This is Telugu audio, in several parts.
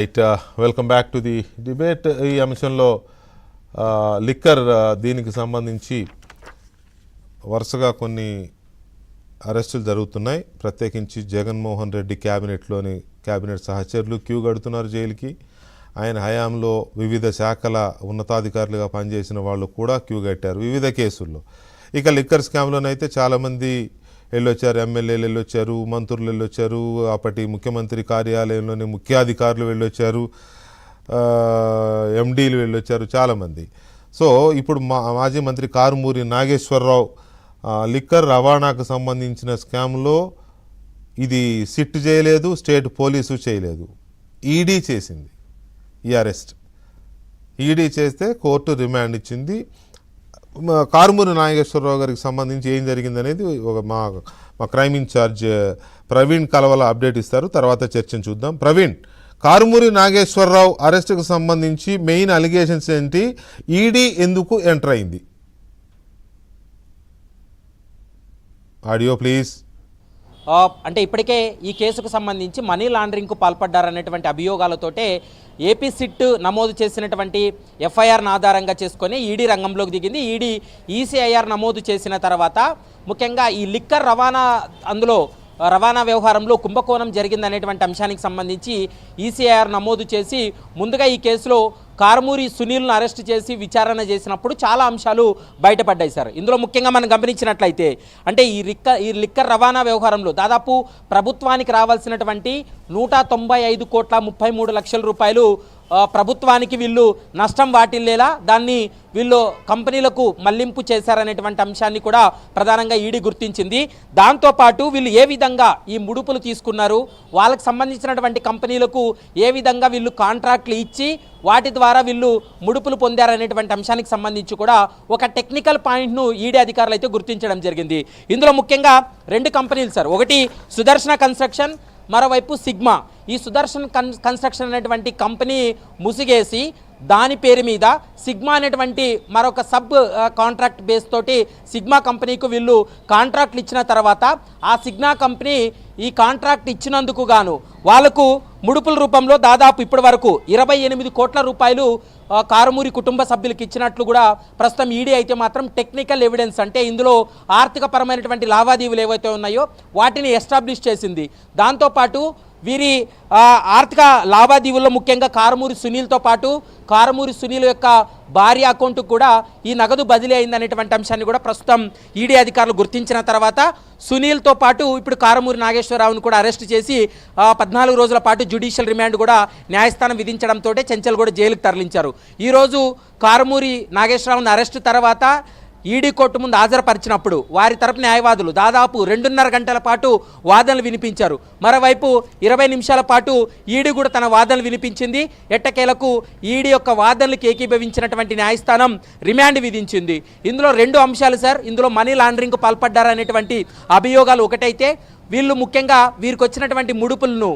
Right welcome back to the debate. ఈ అంశంలో లిక్కర్ దీనికి సంబంధించి వరుసగా కొన్ని అరెస్టులు జరుగుతున్నాయి. ప్రత్యేకించి జగన్మోహన్ రెడ్డి క్యాబినెట్ సహచరులు క్యూ కడుతున్నారు జైలుకి. ఆయన హయాంలో వివిధ శాఖల ఉన్నతాధికారులుగా పనిచేసిన వాళ్ళు కూడా క్యూ కట్టారు వివిధ కేసుల్లో. ఇక లిక్కర్ స్కామ్లోనైతే చాలామంది వెళ్ళొచ్చారు, ఎమ్మెల్యేలు వెళ్ళొచ్చారు, మంత్రులు వెళ్ళొచ్చారు, అప్పటి ముఖ్యమంత్రి కార్యాలయంలోని ముఖ్యాధికారులు వెళ్ళొచ్చారు, ఎండీలు వెళ్ళొచ్చారు చాలామంది. సో ఇప్పుడు మాజీ మంత్రి కారుమూరి నాగేశ్వరరావు లిక్కర్ రవాణాకు సంబంధించిన స్కామ్లో ఇది సిట్ చేయలేదు, స్టేట్ పోలీసు చేయలేదు, ఈడీ చేసింది. ఈ అరెస్ట్ ఈడీ చేస్తే కోర్టు రిమాండ్ ఇచ్చింది. కారుమూరి నాగేశ్వరరావు గారికి సంబంధించి ఏం జరిగిందనేది మా crime incharge Praveen Kalavala update ఇస్తారు. తర్వాత చర్చను చూద్దాం. ప్రవీణ్, కారుమూరి నాగేశ్వరరావు అరెస్టుకు సంబంధించి మెయిన్ అలిగేషన్స్ ఏంటి? ఈడీ ఎందుకు ఎంటర్ అయింది? Audio please. అంటే ఇప్పటికే ఈ కేసుకు సంబంధించి మనీ లాండరింగ్కు పాల్పడ్డారనేటువంటి అభియోగాలతోటే ఏపీ సిట్ నమోదు చేసినటువంటి ఎఫ్ఐఆర్ను ఆధారంగా చేసుకొని ఈడీ రంగంలోకి దిగింది. ఈడీ ఈసీఐఆర్ నమోదు చేసిన తర్వాత ముఖ్యంగా ఈ లిక్కర్ రవాణా వ్యవహారంలో కుంభకోణం జరిగిందనేటువంటి అంశానికి సంబంధించి ఈసీఐఆర్ నమోదు చేసి ముందుగా ఈ కేసులో కారుమూరి సునీల్ను అరెస్ట్ చేసి విచారణ చేసినప్పుడు చాలా అంశాలు బయటపడ్డాయి సార్. ఇందులో ముఖ్యంగా మనం గమనించినట్లయితే అంటే ఈ లిక్కర్ రవాణా వ్యవహారంలో దాదాపు ప్రభుత్వానికి రావాల్సినటువంటి 195,33,00,000 రూపాయలు ప్రభుత్వానికి వీళ్ళు నష్టం వాటిల్లేలా దాన్ని వీళ్ళు కంపెనీలకు మళ్లింపు చేశారనేటువంటి అంశాన్ని కూడా ప్రధానంగా ఈడీ గుర్తించింది. దాంతోపాటు వీళ్ళు ఏ విధంగా ఈ ముడుపులు తీసుకున్నారు, వాళ్ళకి సంబంధించినటువంటి కంపెనీలకు ఏ విధంగా వీళ్ళు కాంట్రాక్ట్లు ఇచ్చి వాటి ద్వారా వీళ్ళు ముడుపులు పొందారనేటువంటి అంశానికి సంబంధించి కూడా ఒక టెక్నికల్ పాయింట్ను ఈడీ అధికారులు అయితే గుర్తించడం జరిగింది. ఇందులో ముఖ్యంగా 2 కంపెనీలు సార్. ఒకటి సుదర్శన కన్స్ట్రక్షన్, మరోవైపు సిగ్మా. ఈ సుదర్శన్ కన్స్ట్రక్షన్ అనేటువంటి కంపెనీ ముసిగేసి దాని పేరు మీద సిగ్మా అనేటువంటి మరొక సబ్ కాంట్రాక్ట్ బేస్ తోటి సిగ్మా కంపెనీకు వీళ్ళు కాంట్రాక్ట్లు ఇచ్చిన తర్వాత ఆ సిగ్మా కంపెనీ ఈ కాంట్రాక్ట్ ఇచ్చినందుకు గాను వాళ్లకు ముడుపుల రూపంలో దాదాపు ఇప్పటి వరకు 28 కోట్ల రూపాయలు కారుమూరి కుటుంబ సభ్యులకు ఇచ్చినట్లు కూడా ప్రస్తుతం ఈడీ అయితే మాత్రం టెక్నికల్ ఎవిడెన్స్ అంటే ఇందులో ఆర్థికపరమైనటువంటి లావాదేవీలు ఏవైతే ఉన్నాయో వాటిని ఎస్టాబ్లిష్ చేసింది. దాంతోపాటు వీరి ఆర్థిక లావాదేవీల్లో ముఖ్యంగా కారుమూరి సునీల్తో పాటు కారుమూరి సునీల్ యొక్క భార్య అకౌంట్కు కూడా ఈ నగదు బదిలీ అయిందనేటువంటి అంశాన్ని కూడా ప్రస్తుతం ఈడీ అధికారులు గుర్తించిన తర్వాత సునీల్తో పాటు ఇప్పుడు కారుమూరి నాగేశ్వరరావును కూడా అరెస్ట్ చేసి 14 రోజుల పాటు జ్యుడిషియల్ రిమాండ్ కూడా న్యాయస్థానం విధించడంతో చెంచల్ కూడా జైలుకు తరలించారు. ఈరోజు కారుమూరి నాగేశ్వరరావును అరెస్ట్ తర్వాత ఈడీ కోర్టు ముందు హాజరుపరిచినప్పుడు వారి తరపు న్యాయవాదులు దాదాపు 2.5 గంటల పాటు వాదనలు వినిపించారు. మరోవైపు 20 నిమిషాల పాటు ఈడీ కూడా తన వాదనలు వినిపించింది. ఎట్టకేలకు ఈడీ యొక్క వాదనలకు ఏకీభవించినటువంటి న్యాయస్థానం రిమాండ్ విధించింది. ఇందులో 2 అంశాలు సార్. ఇందులో మనీ లాండరింగ్కు పాల్పడ్డారనేటువంటి అభియోగాలు ఒకటైతే వీళ్ళు ముఖ్యంగా వీరికి వచ్చినటువంటి ముడుపులను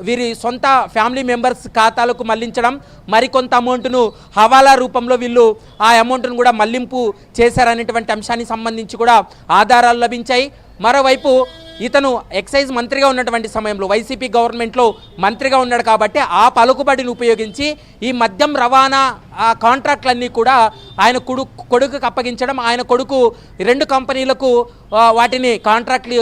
వీరి సొంత ఫ్యామిలీ మెంబర్స్ ఖాతాలకు మళ్లించడం, మరికొంత అమౌంట్ను హవాలా రూపంలో వీళ్ళు ఆ అమౌంట్ను కూడా మళ్లింపు చేశారనేటువంటి అంశానికి సంబంధించి కూడా ఆధారాలు లభించాయి. మరోవైపు ఇతను ఎక్సైజ్ మంత్రిగా ఉన్నటువంటి సమయంలో వైసీపీ గవర్నమెంట్లో మంత్రిగా ఉన్నాడు కాబట్టి ఆ పలుకుబడిని ఉపయోగించి ఈ మద్యం రవాణా కాంట్రాక్ట్లన్నీ కూడా ఆయన కొడుకుకు అప్పగించడం, ఆయన కొడుకు 2 కంపెనీలకు వాటిని కాంట్రాక్ట్లు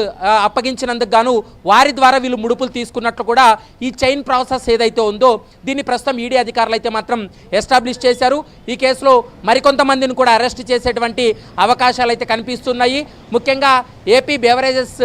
అప్పగించినందుకు గాను వారి ద్వారా వీళ్ళు ముడుపులు తీసుకున్నట్లు కూడా ఈ చైన్ ప్రాసెస్ ఏదైతే ఉందో దీన్ని ప్రస్తుతం ఈడీ అధికారులు అయితే మాత్రం ఎస్టాబ్లిష్ చేశారు. ఈ కేసులో మరికొంతమందిని కూడా అరెస్ట్ చేసేటువంటి అవకాశాలు అయితే కనిపిస్తున్నాయి. ముఖ్యంగా ఏపీ బెవరేజెస్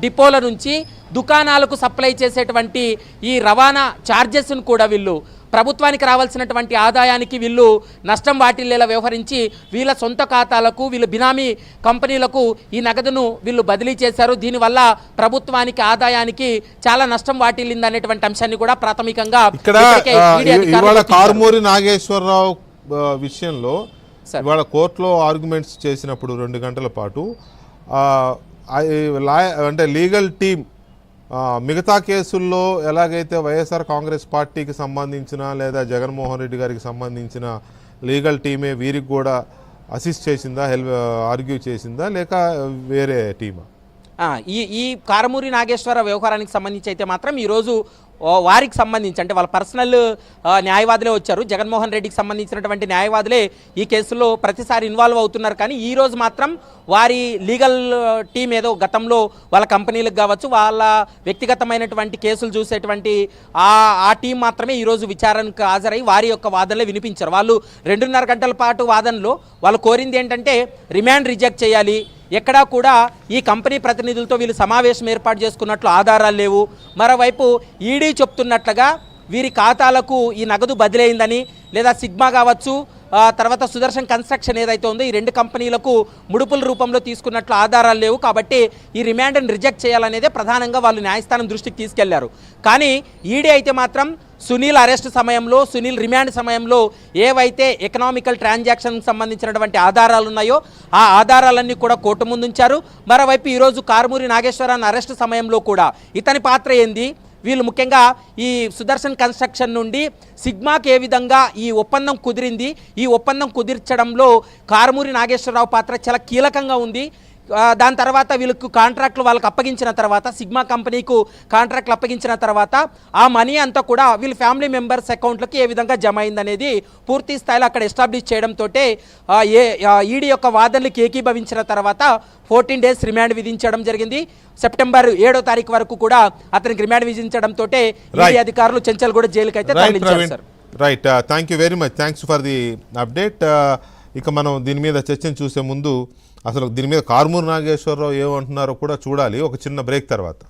డిపోల నుంచి దుకాణాలకు సప్లై చేసేటువంటి ఈ రవాణా ఛార్జెస్ను కూడా వీళ్ళు ప్రభుత్వానికి రావాల్సినటువంటి ఆదాయానికి వీళ్ళు నష్టం వాటిల్లేలా వ్యవహరించి వీళ్ళ సొంత ఖాతాలకు వీళ్ళ బినామీ కంపెనీలకు ఈ నగదును వీళ్ళు బదిలీ చేశారు. దీనివల్ల ప్రభుత్వానికి ఆదాయానికి చాలా నష్టం వాటిల్లింది అనేటువంటి అంశాన్ని కూడా ప్రాథమికంగా కారుమూరి నాగేశ్వరరావు విషయంలో ఇవాళ కోర్టులో ఆర్గ్యుమెంట్స్ చేసినప్పుడు 2 గంటల పాటు అంటే లీగల్ టీమ్ మిగతా కేసుల్లో ఎలాగైతే వైఎస్ఆర్ కాంగ్రెస్ పార్టీకి సంబంధించిన లేదా జగన్మోహన్ రెడ్డి గారికి సంబంధించిన లీగల్ టీమే వీరికి కూడా అసిస్ట్ చేసిందా, ఆర్గ్యూ చేసిందా, లేక వేరే టీమా? ఈ కారుమూరి నాగేశ్వర వ్యవహారానికి సంబంధించి అయితే మాత్రం ఈరోజు వారికి సంబంధించి అంటే వాళ్ళ పర్సనల్ న్యాయవాదులే వచ్చారు. జగన్మోహన్ రెడ్డికి సంబంధించినటువంటి న్యాయవాదులే ఈ కేసులో ప్రతిసారి ఇన్వాల్వ్ అవుతున్నారు. కానీ ఈరోజు మాత్రం వారి లీగల్ టీం ఏదో గతంలో వాళ్ళ కంపెనీలకు కావచ్చు, వాళ్ళ వ్యక్తిగతమైనటువంటి కేసులు చూసేటువంటి ఆ టీం మాత్రమే ఈరోజు విచారణకు హాజరై వారి యొక్క వాదనలే వినిపించారు. వాళ్ళు 2.5 గంటల పాటు వాదనలో వాళ్ళు కోరింది ఏంటంటే రిమాండ్ రిజెక్ట్ చేయాలి, ఎక్కడా కూడా ఈ కంపెనీ ప్రతినిధులతో వీళ్ళు సమావేశం ఏర్పాటు చేసుకున్నట్లు ఆధారాలు లేవు, మరోవైపు ఈడీ చెప్తున్నట్లుగా వీరి ఖాతాలకు ఈ నగదు బదిలీ అయిందని, లేదా సిగ్మా కావచ్చు, తర్వాత సుదర్శన్ కన్స్ట్రక్షన్ ఏదైతే ఉందో ఈ 2 కంపెనీలకు ముడుపుల రూపంలో తీసుకున్నట్లు ఆధారాలు లేవు, కాబట్టి ఈ రిమాండ్ని రిజెక్ట్ చేయాలనేదే ప్రధానంగా వాళ్ళు న్యాయస్థానం దృష్టికి తీసుకెళ్లారు. కానీ ఈడీ అయితే మాత్రం సునీల్ అరెస్ట్ సమయంలో, సునీల్ రిమాండ్ సమయంలో ఏవైతే ఎకనామికల్ ట్రాన్సాక్షన్కి సంబంధించినటువంటి ఆధారాలు ఉన్నాయో ఆ ఆధారాలన్నీ కూడా కోర్టు ముందుంచారు. మరోవైపు ఈరోజు కారుమూరి నాగేశ్వరరావు అరెస్ట్ సమయంలో కూడా ఇతని పాత్ర ఏంది, వీళ్ళు ముఖ్యంగా ఈ సుదర్శన్ కన్స్ట్రక్షన్ నుండి సిగ్మాకి ఏ విధంగా ఈ ఒప్పందం కుదిరింది, ఈ ఒప్పందం కుదిర్చడంలో కారుమూరి నాగేశ్వరరావు పాత్ర చాలా కీలకంగా ఉంది. దాని తర్వాత వీళ్ళకు కాంట్రాక్ట్లు వాళ్ళకి అప్పగించిన తర్వాత, సిగ్మా కంపెనీకు కాంట్రాక్ట్లు అప్పగించిన తర్వాత ఆ మనీ అంతా కూడా వీళ్ళ ఫ్యామిలీ మెంబర్స్ అకౌంట్లకి ఏ విధంగా జమ అయిందనేది పూర్తి స్థాయిలో అక్కడ ఎస్టాబ్లిష్ చేయడంతో ఈడీ యొక్క వాదనలకు ఏకీభవించిన తర్వాత 14 days రిమాండ్ విధించడం జరిగింది. సెప్టెంబర్ 7వ తారీఖు వరకు కూడా అతనికి రిమాండ్ విధించడంతో ఈడీ అధికారులు చెంచల్గూడ జైలుకి అయితే తరలించారు sir. Right, thank you very much, thanks for the update. ఇక మనం దీని మీద చర్చను చూసే ముందు అసలు దీని మీద కారుమూరి నాగేశ్వరరావు ఏమంటున్నారో కూడా చూడాలి ఒక చిన్న బ్రేక్ తర్వాత.